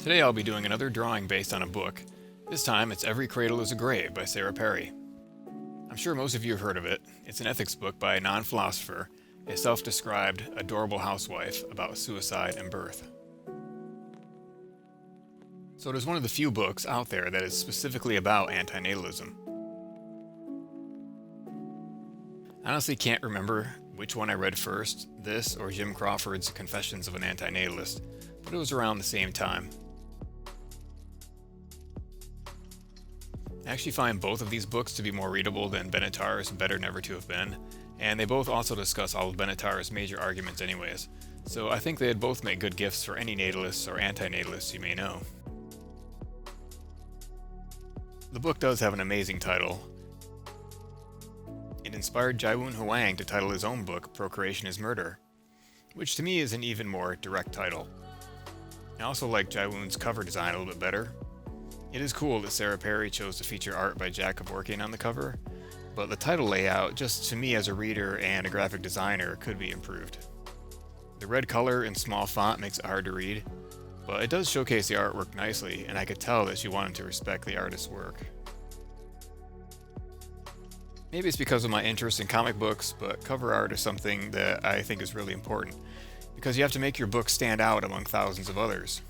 Today I'll be doing another drawing based on a book. This time it's Every Cradle is a Grave by Sarah Perry. I'm sure most of you have heard of it. It's an ethics book by a non-philosopher, a self-described, adorable housewife about suicide and birth. So it is one of the few books out there that is specifically about antinatalism. I honestly can't remember which one I read first, this or Jim Crawford's Confessions of an Antinatalist, but it was around the same time. I actually find both of these books to be more readable than Benatar's Better Never to Have Been, and they both also discuss all of Benatar's major arguments anyways, so I think they'd both make good gifts for any natalists or antinatalists you may know. The book does have an amazing title. It inspired Jaiwoon Hwang to title his own book Procreation is Murder, which to me is an even more direct title. I also like Jaiwoon's cover design a little bit better. It is cool that Sarah Perry chose to feature art by Jack Kevorkian on the cover, but the title layout, just to me as a reader and a graphic designer, could be improved. The red color and small font makes it hard to read, but it does showcase the artwork nicely, and I could tell that she wanted to respect the artist's work. Maybe it's because of my interest in comic books, but cover art is something that I think is really important, because you have to make your book stand out among thousands of others.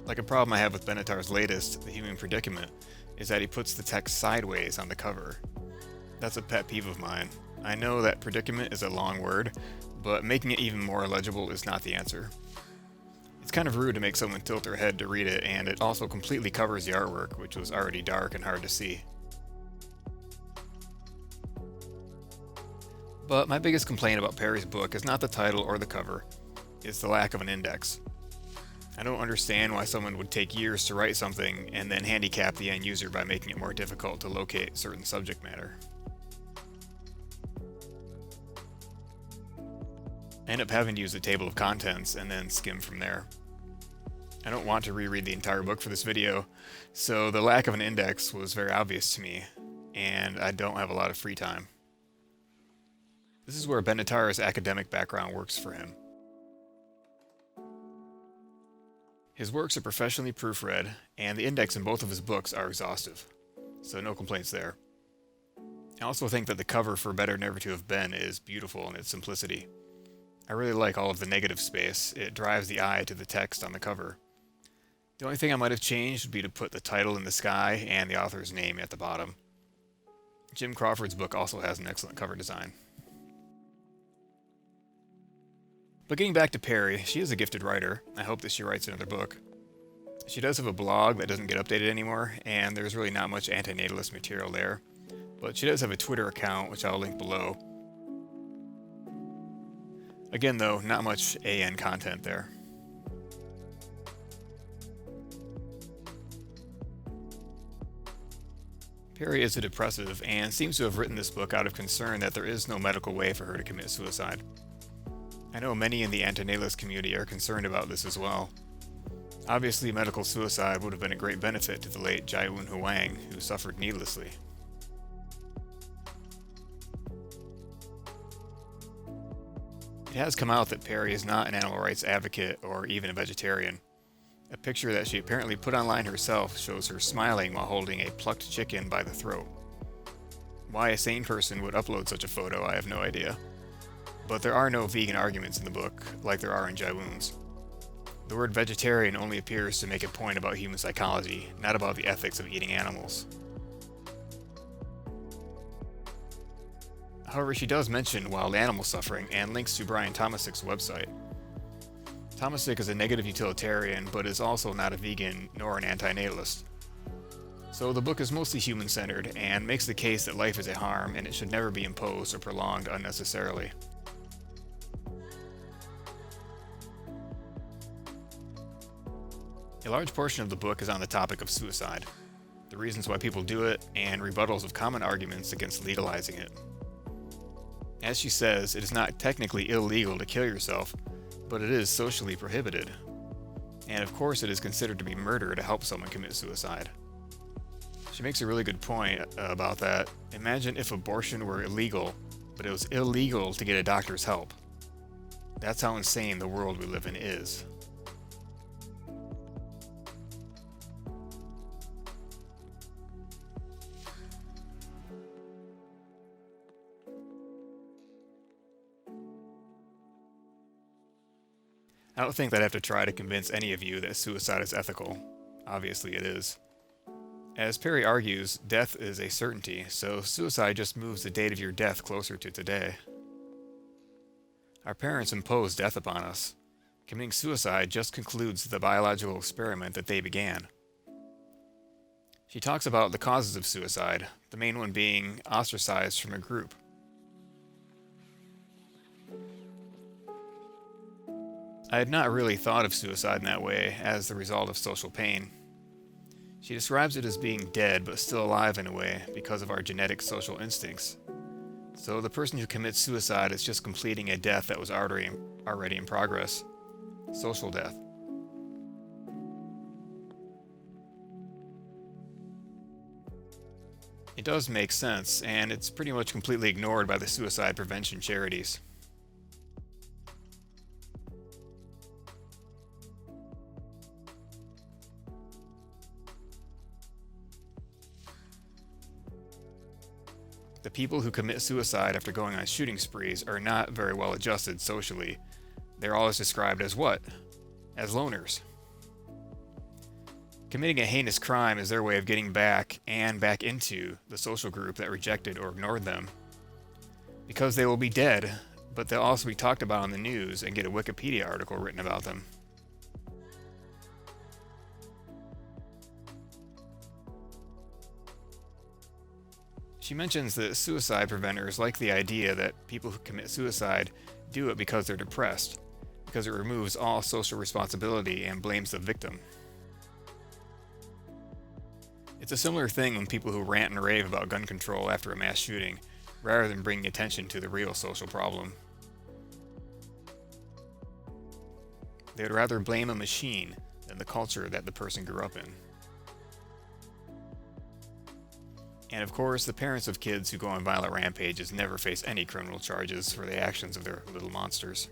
Like a problem I have with Benatar's latest, The Human Predicament, is that he puts the text sideways on the cover. That's a pet peeve of mine. I know that predicament is a long word, but making it even more legible is not the answer. It's kind of rude to make someone tilt their head to read it, and it also completely covers the artwork, which was already dark and hard to see. But my biggest complaint about Perry's book is not the title or the cover, it's the lack of an index. I don't understand why someone would take years to write something and then handicap the end user by making it more difficult to locate certain subject matter. I end up having to use the table of contents and then skim from there. I don't want to reread the entire book for this video, so the lack of an index was very obvious to me, and I don't have a lot of free time. This is where Benatar's academic background works for him. His works are professionally proofread, and the index in both of his books are exhaustive, so no complaints there. I also think that the cover for Better Never to Have Been is beautiful in its simplicity. I really like all of the negative space. It drives the eye to the text on the cover. The only thing I might have changed would be to put the title in the sky and the author's name at the bottom. Jim Crawford's book also has an excellent cover design. But getting back to Perry, she is a gifted writer. I hope that she writes another book. She does have a blog that doesn't get updated anymore, and there's really not much antinatalist material there. But she does have a Twitter account, which I'll link below. Again though, not much AN content there. Perry is a depressive and seems to have written this book out of concern that there is no medical way for her to commit suicide. I know many in the antinatalist community are concerned about this as well. Obviously, medical suicide would have been a great benefit to the late Jaiwoon Hwang, who suffered needlessly. It has come out that Perry is not an animal rights advocate or even a vegetarian. A picture that she apparently put online herself shows her smiling while holding a plucked chicken by the throat. Why a sane person would upload such a photo, I have no idea. But there are no vegan arguments in the book, like there are in Jaiwoon's. The word vegetarian only appears to make a point about human psychology, not about the ethics of eating animals. However, she does mention wild animal suffering and links to Brian Thomasic's website. Thomasic is a negative utilitarian, but is also not a vegan nor an antinatalist. So the book is mostly human-centered and makes the case that life is a harm and it should never be imposed or prolonged unnecessarily. A large portion of the book is on the topic of suicide, the reasons why people do it, and rebuttals of common arguments against legalizing it. As she says, it is not technically illegal to kill yourself, but it is socially prohibited. And of course it is considered to be murder to help someone commit suicide. She makes a really good point about that. Imagine if abortion were illegal, but it was illegal to get a doctor's help. That's how insane the world we live in is. I don't think that I have to try to convince any of you that suicide is ethical. Obviously it is. As Perry argues, death is a certainty, so suicide just moves the date of your death closer to today. Our parents impose death upon us. Committing suicide just concludes the biological experiment that they began. She talks about the causes of suicide, the main one being ostracized from a group. I had not really thought of suicide in that way, as the result of social pain. She describes it as being dead but still alive in a way because of our genetic social instincts. So the person who commits suicide is just completing a death that was already in progress. Social death. It does make sense, and it's pretty much completely ignored by the suicide prevention charities. The people who commit suicide after going on shooting sprees are not very well adjusted socially. They're always described as what? As loners. Committing a heinous crime is their way of getting back and back into the social group that rejected or ignored them. Because they will be dead, but they'll also be talked about on the news and get a Wikipedia article written about them. She mentions that suicide preventers like the idea that people who commit suicide do it because they're depressed, because it removes all social responsibility and blames the victim. It's a similar thing when people who rant and rave about gun control after a mass shooting, rather than bringing attention to the real social problem. They would rather blame a machine than the culture that the person grew up in. And of course, the parents of kids who go on violent rampages never face any criminal charges for the actions of their little monsters.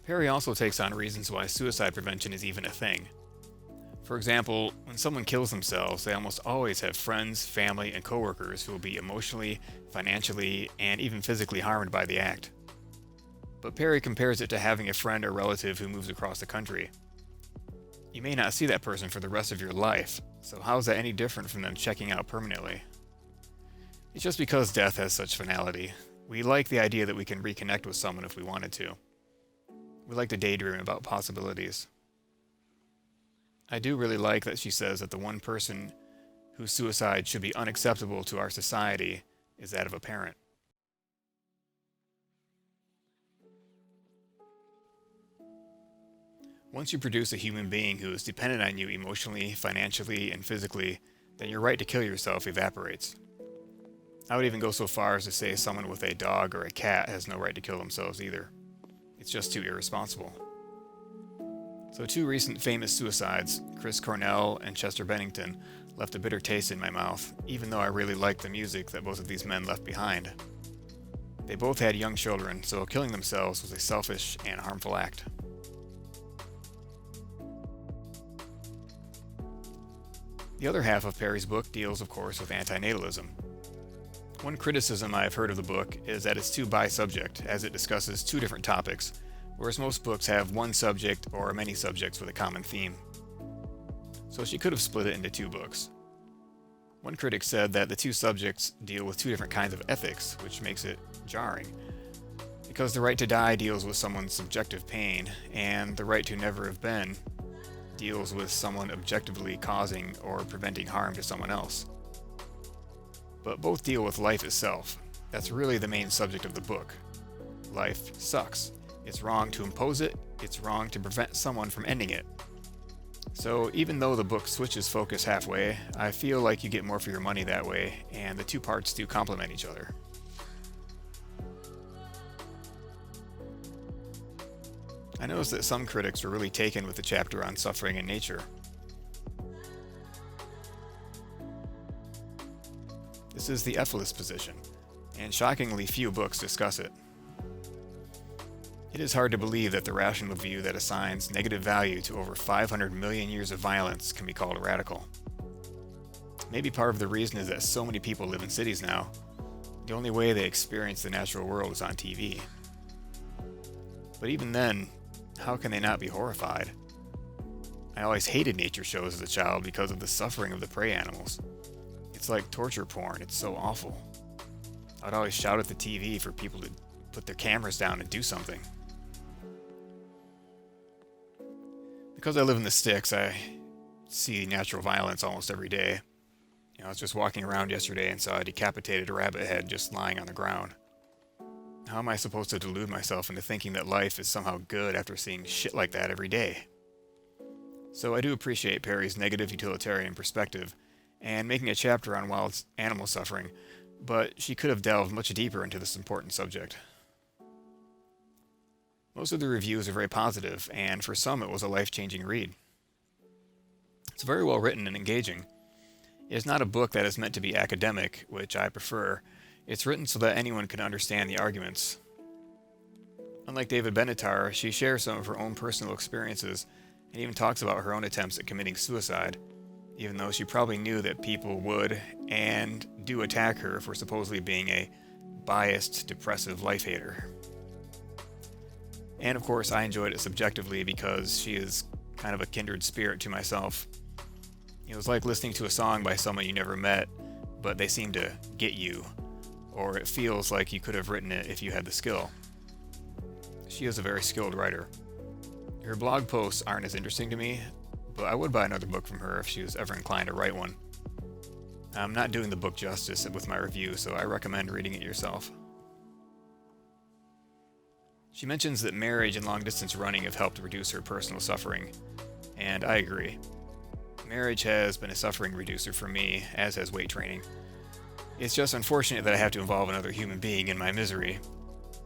Perry also takes on reasons why suicide prevention is even a thing. For example, when someone kills themselves, they almost always have friends, family, and coworkers who will be emotionally, financially, and even physically harmed by the act. But Perry compares it to having a friend or relative who moves across the country. You may not see that person for the rest of your life, so how is that any different from them checking out permanently? It's just because death has such finality. We like the idea that we can reconnect with someone if we wanted to. We like to daydream about possibilities. I do really like that she says that the one person whose suicide should be unacceptable to our society is that of a parent. Once you produce a human being who is dependent on you emotionally, financially, and physically, then your right to kill yourself evaporates. I would even go so far as to say someone with a dog or a cat has no right to kill themselves either. It's just too irresponsible. So two recent famous suicides, Chris Cornell and Chester Bennington, left a bitter taste in my mouth, even though I really liked the music that both of these men left behind. They both had young children, so killing themselves was a selfish and harmful act. The other half of Perry's book deals, of course, with antinatalism. One criticism I have heard of the book is that it's too bi-subject, as it discusses two different topics, whereas most books have one subject or many subjects with a common theme. So she could have split it into two books. One critic said that the two subjects deal with two different kinds of ethics, which makes it jarring, because the right to die deals with someone's subjective pain, and the right to never have been deals with someone objectively causing or preventing harm to someone else. But both deal with life itself. That's really the main subject of the book. Life sucks. It's wrong to impose it, it's wrong to prevent someone from ending it. So even though the book switches focus halfway, I feel like you get more for your money that way, and the two parts do complement each other. I noticed that some critics were really taken with the chapter on suffering in nature. This is the ethical position, and shockingly few books discuss it. It is hard to believe that the rational view that assigns negative value to over 500 million years of violence can be called radical. Maybe part of the reason is that so many people live in cities now. The only way they experience the natural world is on TV. But even then, how can they not be horrified? I always hated nature shows as a child because of the suffering of the prey animals. It's like torture porn, it's so awful. I'd always shout at the TV for people to put their cameras down and do something. Because I live in the sticks, I see natural violence almost every day. I was just walking around yesterday and saw a decapitated rabbit head just lying on the ground. How am I supposed to delude myself into thinking that life is somehow good after seeing shit like that every day? So I do appreciate Perry's negative utilitarian perspective and making a chapter on wild animal suffering, but she could have delved much deeper into this important subject. Most of the reviews are very positive, and for some it was a life-changing read. It's very well written and engaging. It is not a book that is meant to be academic, which I prefer. It's written so that anyone can understand the arguments. Unlike David Benatar, she shares some of her own personal experiences and even talks about her own attempts at committing suicide, even though she probably knew that people would and do attack her for supposedly being a biased, depressive life hater. And of course, I enjoyed it subjectively because she is kind of a kindred spirit to myself. It was like listening to a song by someone you never met, but they seem to get you, or it feels like you could have written it if you had the skill. She is a very skilled writer. Her blog posts aren't as interesting to me, but I would buy another book from her if she was ever inclined to write one. I'm not doing the book justice with my review, so I recommend reading it yourself. She mentions that marriage and long-distance running have helped reduce her personal suffering, and I agree. Marriage has been a suffering reducer for me, as has weight training. It's just unfortunate that I have to involve another human being in my misery,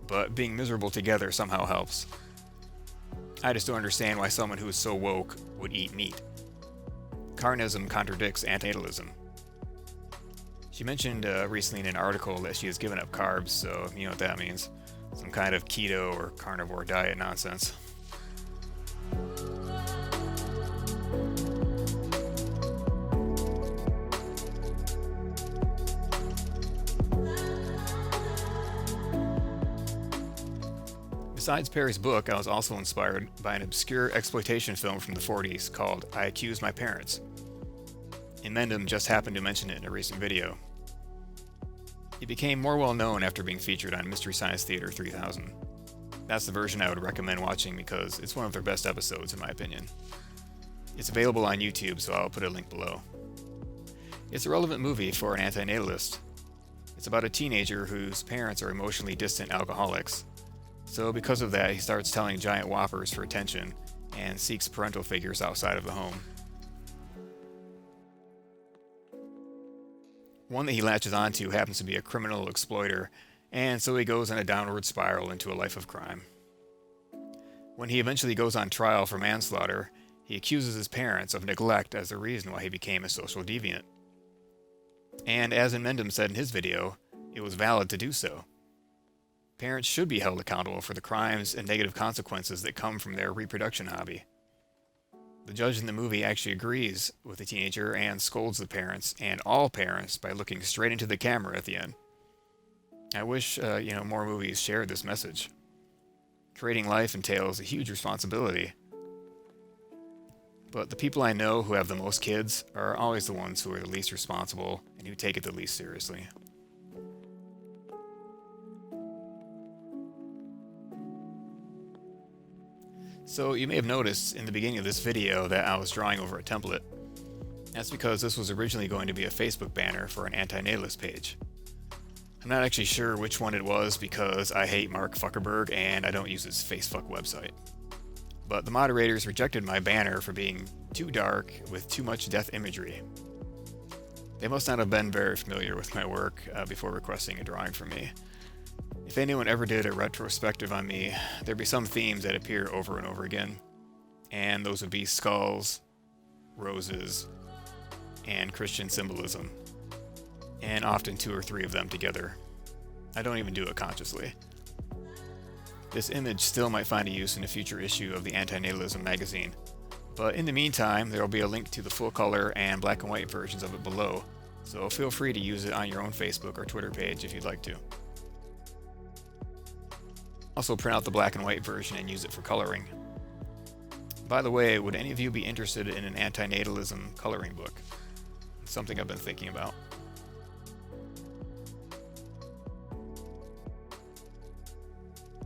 but being miserable together somehow helps. I just don't understand why someone who is so woke would eat meat. Carnism contradicts Antinatalism. She mentioned recently in an article that she has given up carbs, so you know what that means. Some kind of keto or carnivore diet nonsense. Besides Perry's book, I was also inspired by an obscure exploitation film from the 40s called I Accuse My Parents. Emendham just happened to mention it in a recent video. It became more well known after being featured on Mystery Science Theater 3000. That's the version I would recommend watching because it's one of their best episodes in my opinion. It's available on YouTube, so I'll put a link below. It's a relevant movie for an antinatalist. It's about a teenager whose parents are emotionally distant alcoholics. So because of that, he starts telling giant whoppers for attention and seeks parental figures outside of the home. One that he latches onto happens to be a criminal exploiter, and so he goes on a downward spiral into a life of crime. When he eventually goes on trial for manslaughter, he accuses his parents of neglect as the reason why he became a social deviant. And as Emendham said in his video, it was valid to do so. Parents should be held accountable for the crimes and negative consequences that come from their reproduction hobby. The judge in the movie actually agrees with the teenager and scolds the parents and all parents by looking straight into the camera at the end. I wish more movies shared this message. Creating life entails a huge responsibility. But the people I know who have the most kids are always the ones who are the least responsible and who take it the least seriously. So you may have noticed in the beginning of this video that I was drawing over a template. That's because this was originally going to be a Facebook banner for an antinatalist page. I'm not actually sure which one it was because I hate Mark Zuckerberg and I don't use his facefuck website. But the moderators rejected my banner for being too dark with too much death imagery. They must not have been very familiar with my work before requesting a drawing from me. If anyone ever did a retrospective on me, there'd be some themes that appear over and over again. And those would be skulls, roses, and Christian symbolism. And often 2 or 3 of them together. I don't even do it consciously. This image still might find a use in a future issue of the Antinatalism magazine. But in the meantime, there will be a link to the full color and black and white versions of it below, so feel free to use it on your own Facebook or Twitter page if you'd like to. Also print out the black and white version and use it for coloring. By the way, would any of you be interested in an antinatalism coloring book? It's something I've been thinking about.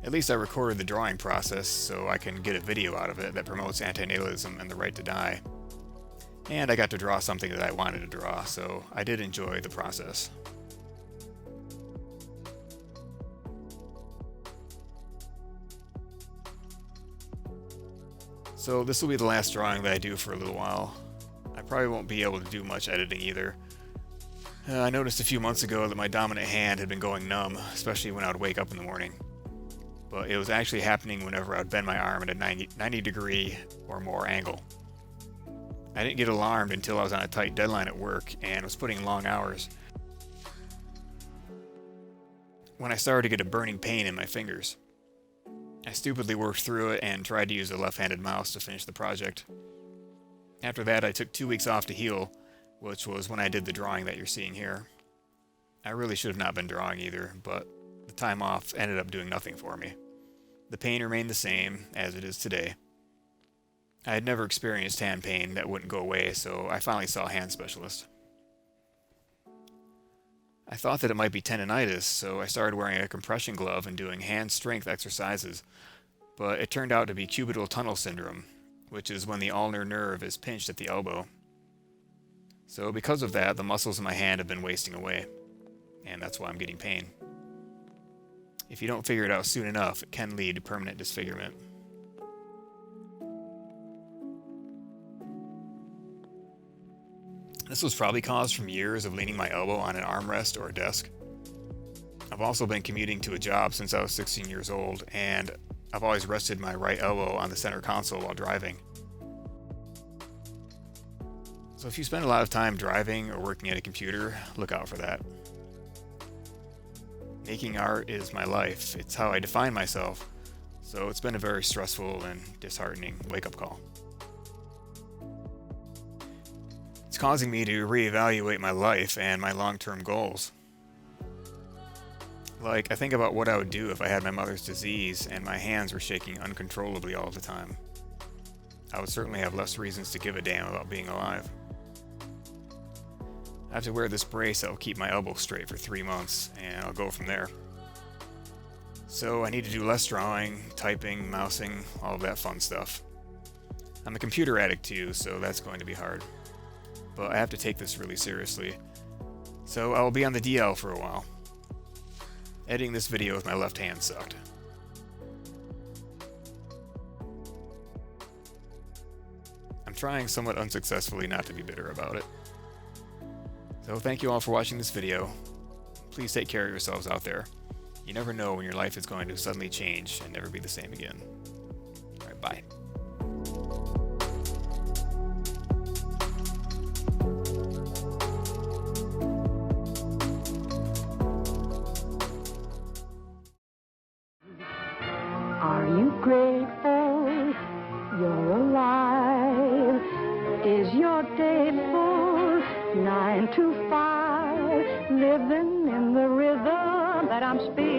At least I recorded the drawing process so I can get a video out of it that promotes antinatalism and the right to die. And I got to draw something that I wanted to draw, so I did enjoy the process. So this will be the last drawing that I do for a little while. I probably won't be able to do much editing either. I noticed a few months ago that my dominant hand had been going numb, especially when I would wake up in the morning. But it was actually happening whenever I would bend my arm at a 90 degree or more angle. I didn't get alarmed until I was on a tight deadline at work and was putting in long hours, when I started to get a burning pain in my fingers. I stupidly worked through it and tried to use a left-handed mouse to finish the project. After that, I took 2 weeks off to heal, which was when I did the drawing that you're seeing here. I really should have not been drawing either, but the time off ended up doing nothing for me. The pain remained the same as it is today. I had never experienced hand pain that wouldn't go away, so I finally saw a hand specialist. I thought that it might be tendonitis, so I started wearing a compression glove and doing hand strength exercises, but it turned out to be cubital tunnel syndrome, which is when the ulnar nerve is pinched at the elbow. So because of that, the muscles in my hand have been wasting away, and that's why I'm getting pain. If you don't figure it out soon enough, it can lead to permanent disfigurement. This was probably caused from years of leaning my elbow on an armrest or a desk. I've also been commuting to a job since I was 16 years old, and I've always rested my right elbow on the center console while driving. So if you spend a lot of time driving or working at a computer, look out for that. Making art is my life. It's how I define myself, so it's been a very stressful and disheartening wake-up call. It's causing me to reevaluate my life and my long-term goals. Like, I think about what I would do if I had my mother's disease and my hands were shaking uncontrollably all the time. I would certainly have less reasons to give a damn about being alive. I have to wear this brace that will keep my elbow straight for 3 months, and I'll go from there. So I need to do less drawing, typing, mousing, all of that fun stuff. I'm a computer addict too, so that's going to be hard. But I have to take this really seriously, so I will be on the DL for a while. Editing this video with my left hand sucked. I'm trying somewhat unsuccessfully not to be bitter about it. So thank you all for watching this video. Please take care of yourselves out there. You never know when your life is going to suddenly change and never be the same again. Alright, bye. Are you grateful you're alive? Is your day full, 9 to 5, living in the rhythm that I'm speaking?